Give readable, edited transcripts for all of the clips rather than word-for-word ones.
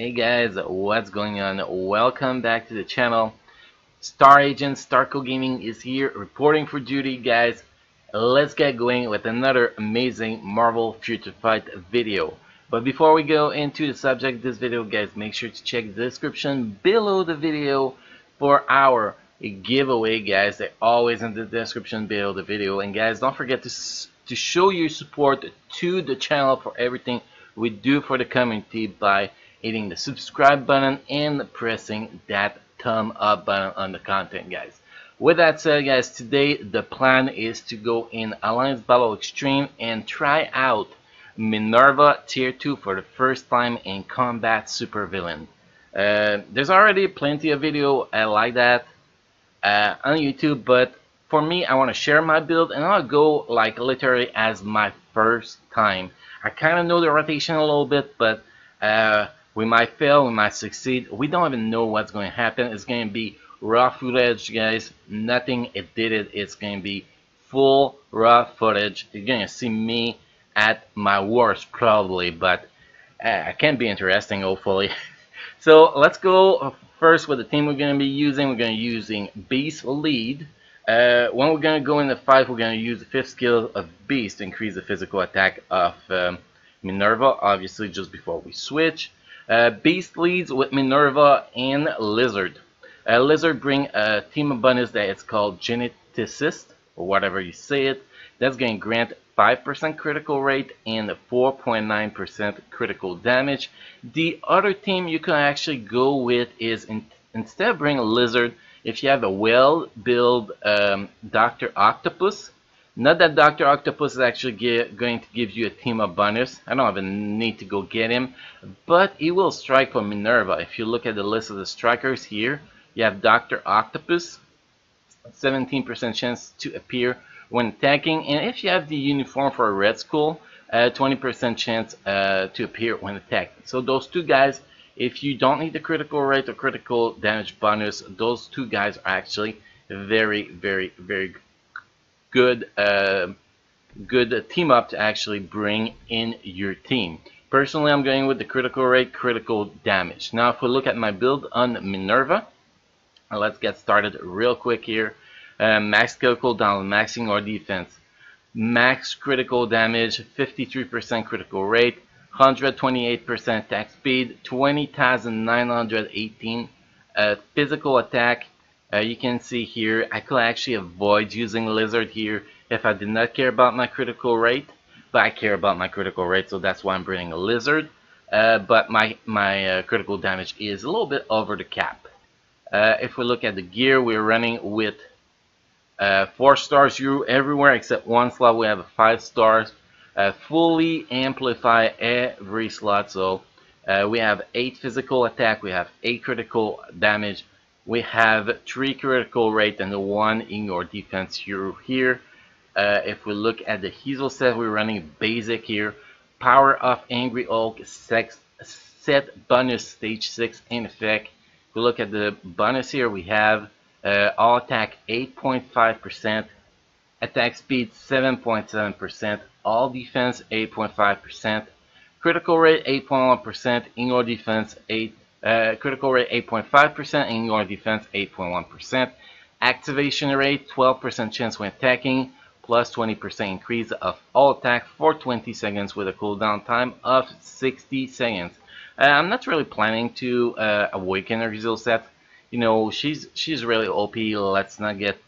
Hey guys, what's going on? Welcome back to the channel. Star Agent Starco Gaming is here reporting for duty, guys. Let's get going with another amazing Marvel Future Fight video. But before we go into the subject of this video, guys, make sure to check the description below the video for our giveaway, guys. They're always in the description below the video. And guys, don't forget to show your support to the channel for everything we do for the community by hitting the subscribe button and pressing that thumb up button on the content, guys. With that said, guys, today the plan is to go in Alliance Battle Extreme and try out Minn-Erva Tier 2 for the first time in Combat Supervillain. There's already plenty of video like that on YouTube, but for me, I want to share my build and I'll go like literally as my first time. I kind of know the rotation a little bit, but we might fail, we might succeed. We don't even know what's going to happen. It's going to be raw footage, guys. Nothing edited. It's going to be full raw footage. You're going to see me at my worst probably, but it can be interesting, hopefully. So let's go first with the team we're going to be using. We're going to be using Beast Lead. When we're going to go in the fight, we're going to use the 5th skill of Beast to increase the physical attack of Minn-Erva, obviously just before we switch. Beast leads with Minn-Erva and Lizard. Lizard bring a team of bonus that is called Geneticist, or whatever you say it. That's going to grant 5% critical rate and 4.9% critical damage. The other team you can actually go with is, instead of bringing a Lizard, if you have a well-built Dr. Octopus. Not that Dr. Octopus is actually going to give you a team up bonus. I don't even need to go get him. But he will strike for Minn-Erva. If you look at the list of the strikers here, you have Dr. Octopus, 17% chance to appear when attacking. And if you have the uniform for a Red Skull, 20% chance to appear when attacking. So those two guys, if you don't need the critical rate or critical damage bonus, those two guys are actually very, very, very good good team up to actually bring in your team. Personally, I'm going with the critical rate, critical damage. Now, if we look at my build on Minn-Erva, let's get started real quick here. Max skill cooldown, maxing our defense. Max critical damage, 53% critical rate, 128% attack speed, 20,918 physical attack. You can see here, I could actually avoid using Lizard here if I did not care about my critical rate, but I care about my critical rate, so that's why I'm bringing a Lizard. But my critical damage is a little bit over the cap. If we look at the gear, we're running with 4 stars everywhere except one slot. We have 5 stars. Fully amplify every slot, so we have 8 physical attack, we have 8 critical damage, we have 3 critical rate and 1 ignore defense here. If we look at the Hazel set, we're running basic here. Power of Angry Hulk set bonus stage 6 in effect. If we look at the bonus here, we have all attack 8.5%, attack speed 7.7%, all defense 8.5%, critical rate 8.1%, ignore defense critical rate 8.5%, ignore defense 8.1%, activation rate 12% chance when attacking, plus 20% increase of all attack for 20 seconds with a cooldown time of 60 seconds. I'm not really planning to awaken her Hazel set. You know, she's really OP. Let's not get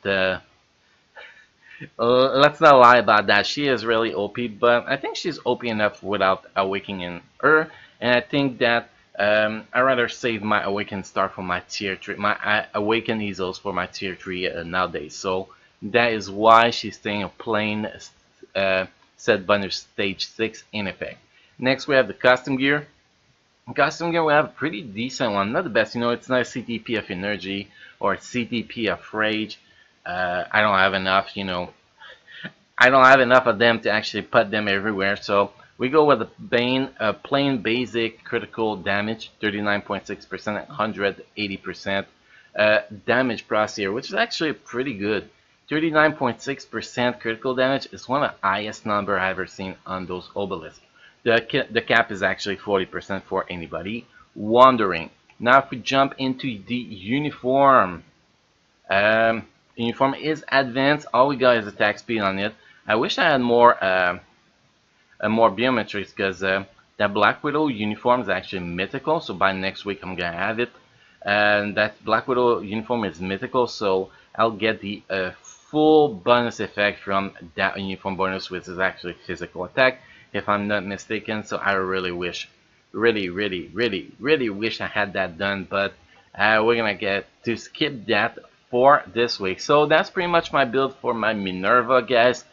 let's not lie about that. She is really OP, but I think she's OP enough without awakening her. And I think that I'd rather save my Awakened Star for my Tier 3, my Awakened Ezos for my Tier 3 nowadays. So that is why she's staying a plain set bonus stage 6 in effect. Next, we have the custom gear. Custom gear, we have a pretty decent one. Not the best, you know, it's not a CTP of energy or a CTP of rage. I don't have enough, you know. I don't have enough of them to actually put them everywhere. So we go with a plain basic critical damage, 39.6% at 180%. Damage plus here, which is actually pretty good. 39.6% critical damage is one of the highest number I've ever seen on those obelisks. The cap is actually 40% for anybody wondering. Now if we jump into the uniform, uniform is advanced. All we got is attack speed on it. I wish I had more biometrics, because that Black Widow uniform is actually mythical, so by next week I'm gonna have it. And that Black Widow uniform is mythical, so I'll get the full bonus effect from that uniform bonus, which is actually physical attack, if I'm not mistaken. So I really wish, really wish I had that done, but we're gonna get to skip that for this week. So that's pretty much my build for my Minn-Erva, guys.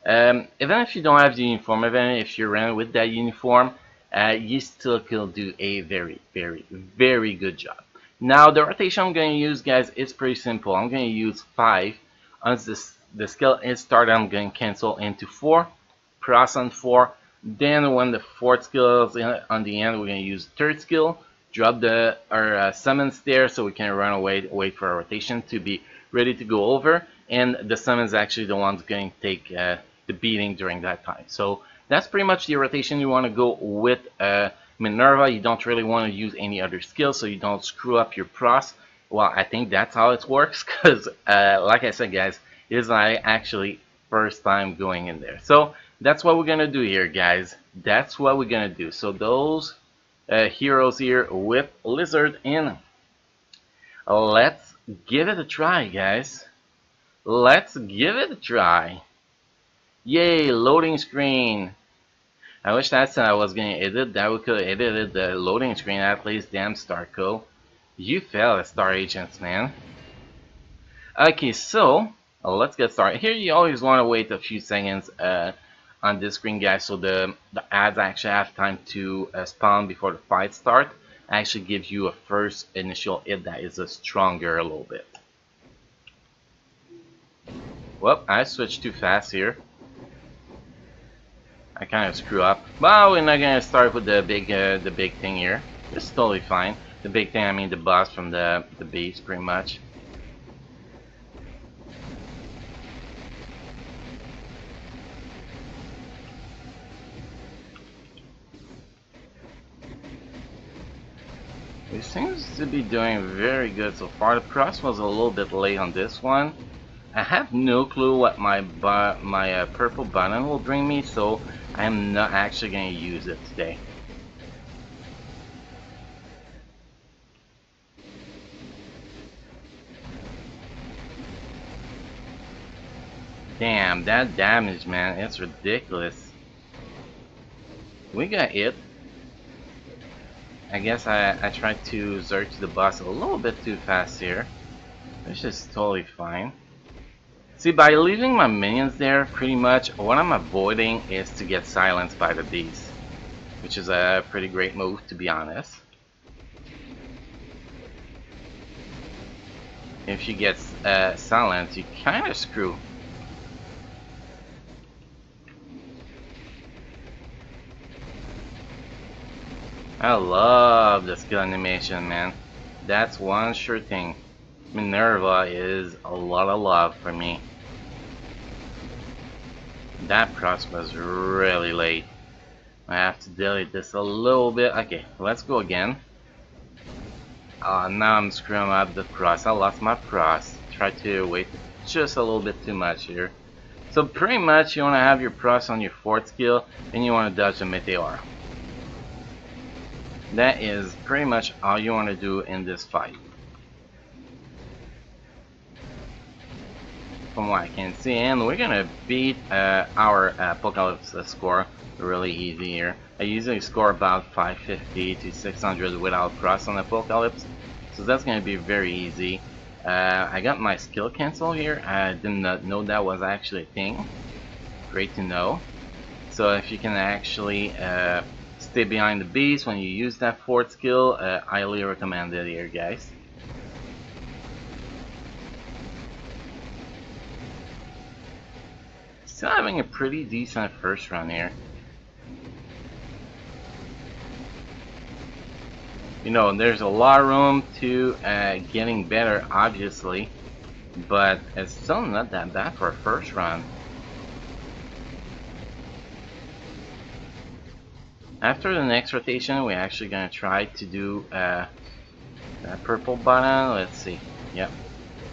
Even if you don't have the uniform, even if you ran with that uniform, you still can do a very good job. Now the rotation I'm going to use, guys, is pretty simple. I'm going to use 5. Once the skill is started, I'm going to cancel into 4, cross on 4. Then when the 4th skill is on the end, we're going to use the 3rd skill, drop our summons there so we can run away, wait for our rotation to be ready to go over. And the summon is actually the one's going to take the beating during that time. So that's pretty much the rotation you want to go with Minn-Erva. You don't really want to use any other skill so you don't screw up your pros. Well, I think that's how it works, because like I said, guys, it is my actually first time going in there. So that's what we're gonna do here, guys. That's what we're gonna do. So those heroes here with Lizard in. Let's give it a try, guys. Let's give it a try. Yay, loading screen. I wish that's how I was going to edit. That we could have edited the loading screen at least. Damn, Starco. You fail at Star Agents, man. Okay, so let's get started. Here you always want to wait a few seconds on this screen, guys, so the ads actually have time to spawn before the fight start. Actually gives you a first initial hit that is stronger a little bit. Whoop, I switched too fast here. I kind of screw up. Well, we're not gonna start with the big thing here. It's totally fine. The big thing, I mean the boss from the base, pretty much. It seems to be doing very good so far. The cross was a little bit late on this one. I have no clue what my purple button will bring me, so I'm not actually going to use it today. Damn, that damage, man, it's ridiculous. We got it. I guess I tried to search the boss a little bit too fast here, which is totally fine. See, by leaving my minions there, pretty much what I'm avoiding is to get silenced by the beast, which is a pretty great move, to be honest. If she gets silenced, you kind of screw. I love the skill animation, man. That's one sure thing. Minn-Erva is a lot of love for me. That cross was really late. I have to delete this a little bit. Okay, let's go again. Now I'm screwing up the cross. I lost my cross. Try to wait just a little bit too much here. So pretty much you want to have your cross on your 4th skill, and you want to dodge the meteor. That is pretty much all you want to do in this fight. From what I can see, and we're gonna beat our Apocalypse score really easy here. I usually score about 550 to 600 without cross on Apocalypse, so that's gonna be very easy. I got my skill cancel here. I did not know that was actually a thing. Great to know. So if you can actually stay behind the beast when you use that 4th skill, highly recommended here, guys. Still having a pretty decent first run here. You know, there's a lot of room to getting better, obviously, but it's still not that bad for a first run. After the next rotation, we're actually gonna try to do that purple button. Let's see. Yep.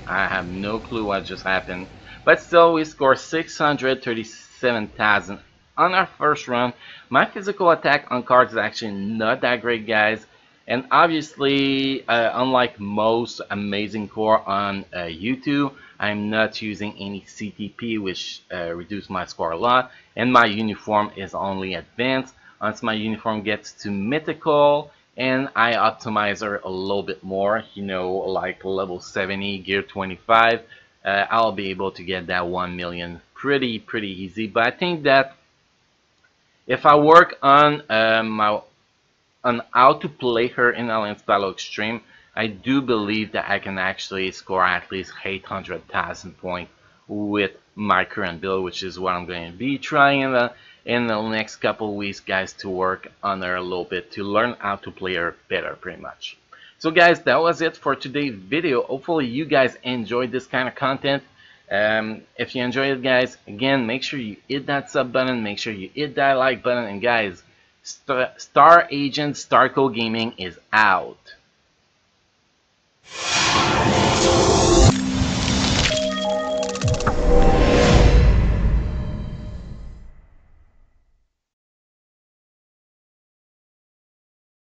I have no clue what just happened. But still, we scored 637,000 on our first run. My physical attack on cards is actually not that great, guys. And obviously, unlike most amazing core on YouTube, I'm not using any CTP, which reduces my score a lot. And my uniform is only advanced. Once my uniform gets to mythical, and I optimize her a little bit more, you know, like level 70, gear 25, I'll be able to get that 1 million pretty easy. But I think that if I work on on how to play her in Alliance Battle Extreme, I do believe that I can actually score at least 800,000 points with my current build, which is what I'm going to be trying in the next couple weeks, guys, to work on her a little bit to learn how to play her better, pretty much. So guys, that was it for today's video. Hopefully you guys enjoyed this kind of content. If you enjoyed it, guys, again, make sure you hit that sub button, make sure you hit that like button, and guys, Star Agent Starco Gaming is out.